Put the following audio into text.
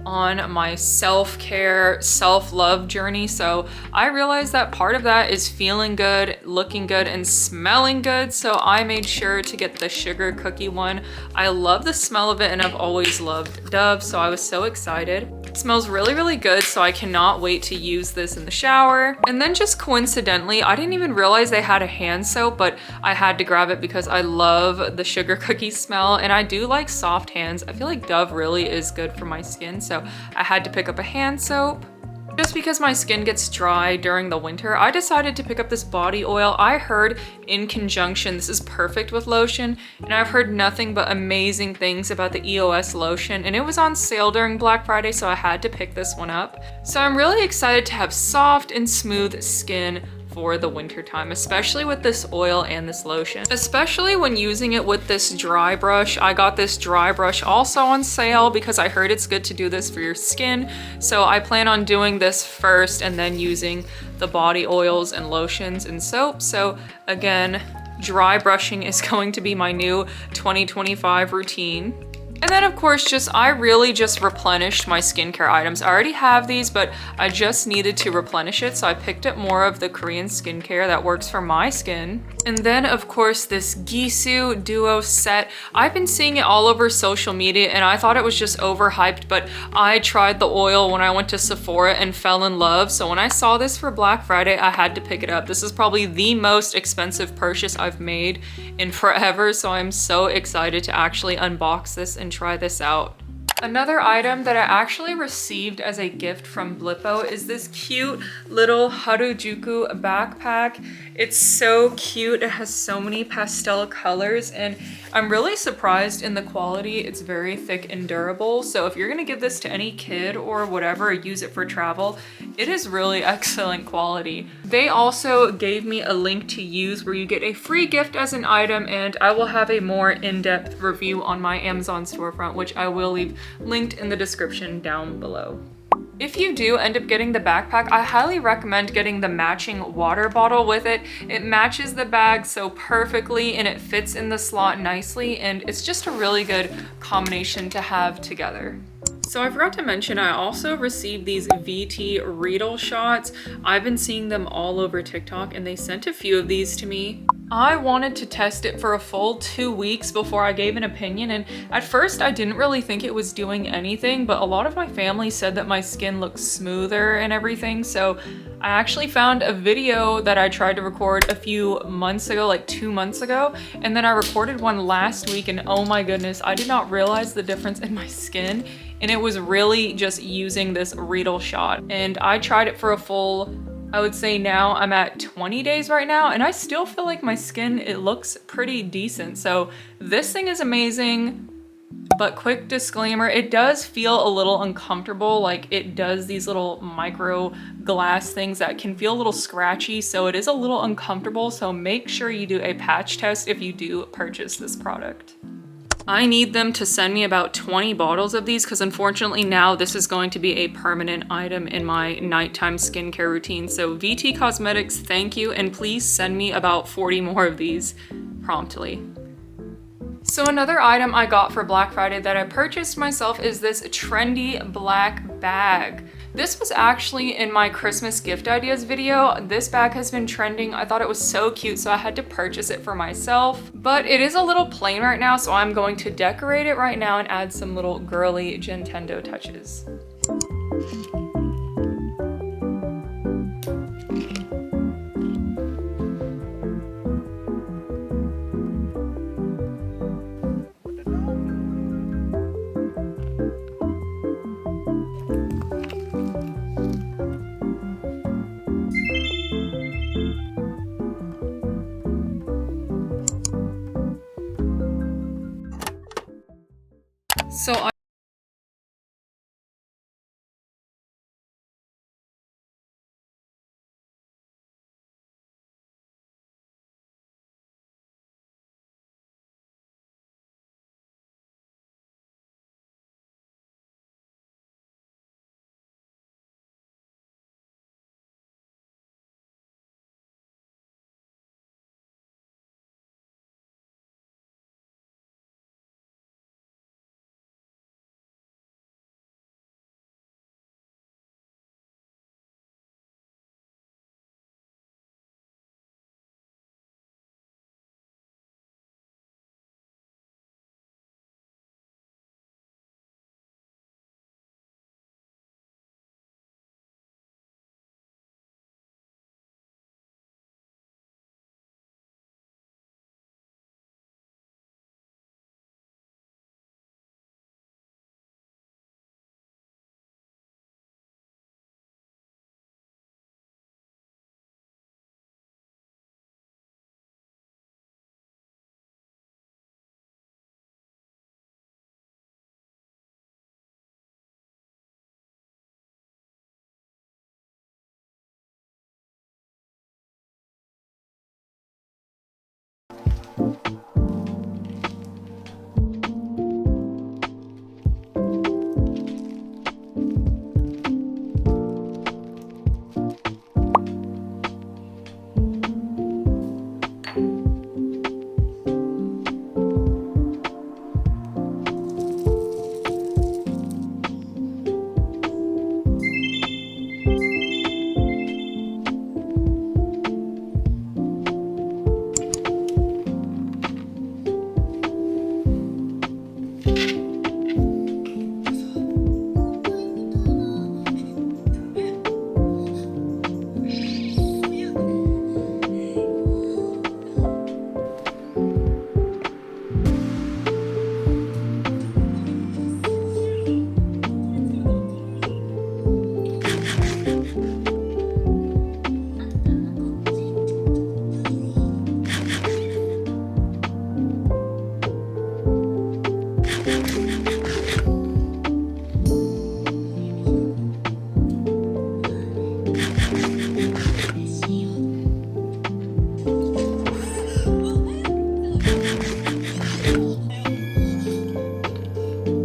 On my self-care, self-love journey. So I realized that part of that is feeling good, looking good, and smelling good. So I made sure to get the sugar cookie one. I love the smell of it and I've always loved Dove, so I was so excited. It smells really, really good, so I cannot wait to use this in the shower. And then just coincidentally, I didn't even realize they had a hand soap, but I had to grab it because I love the sugar cookie smell and I do like soft hands. I feel like Dove really is good for my skin, so I had to pick up a hand soap. Just because my skin gets dry during the winter, I decided to pick up this body oil. I heard in conjunction this is perfect with lotion, and I've heard nothing but amazing things about the EOS lotion, and it was on sale during Black Friday, so I had to pick this one up. So I'm really excited to have soft and smooth skin for the winter time, especially with this oil and this lotion, especially when using it with this dry brush. I got this dry brush also on sale because I heard it's good to do this for your skin. So I plan on doing this first and then using the body oils and lotions and soap. So again, Dry brushing is going to be my new 2025 routine. And then of course, I really just replenished my skincare items. I already have these, but I just needed to replenish it. So I picked up more of the Korean skincare that works for my skin. And then of course, this Gisu Duo set. I've been seeing it all over social media and I thought it was just overhyped, but I tried the oil when I went to Sephora and fell in love. So when I saw this for Black Friday, I had to pick it up. This is probably the most expensive purchase I've made in forever. So I'm so excited to actually unbox this and try this out. Another item that I actually received as a gift from Blippo is this cute little Harajuku backpack. It's so cute. It has so many pastel colors and I'm really surprised in the quality. It's very thick and durable. So if you're gonna give this to any kid or whatever, use it for travel, it is really excellent quality. They also gave me a link to use where you get a free gift as an item, and I will have a more in-depth review on my Amazon storefront, which I will leave linked in the description down below. If you do end up getting the backpack, I highly recommend getting the matching water bottle with it. It matches the bag so perfectly and it fits in the slot nicely, and it's just a really good combination to have together. So I forgot to mention, I also received these VT Riedel shots. I've been seeing them all over TikTok and they sent a few of these to me. I wanted to test it for a full 2 weeks before I gave an opinion, and at first I didn't really think it was doing anything, but a lot of my family said that my skin looks smoother and everything, so I actually found a video that I tried to record a few months ago, like 2 months ago, and then I recorded one last week, and oh my goodness, I did not realize the difference in my skin, and it was really just using this Riedel shot. And I tried it for a full, I would say now I'm at 20 days right now, and I still feel like my skin, it looks pretty decent. So this thing is amazing, but quick disclaimer, it does feel a little uncomfortable. Like it does these little micro glass things that can feel a little scratchy. So it is a little uncomfortable. So make sure you do a patch test if you do purchase this product. I need them to send me about 20 bottles of these because unfortunately now this is going to be a permanent item in my nighttime skincare routine. So VT Cosmetics, thank you, and please send me about 40 more of these promptly. So another item I got for Black Friday that I purchased myself is this trendy black bag. This was actually in my Christmas gift ideas video. This bag has been trending. I thought it was so cute, so I had to purchase it for myself. But it is a little plain right now, so I'm going to decorate it right now and add some little girly Nintendo touches. So relationship.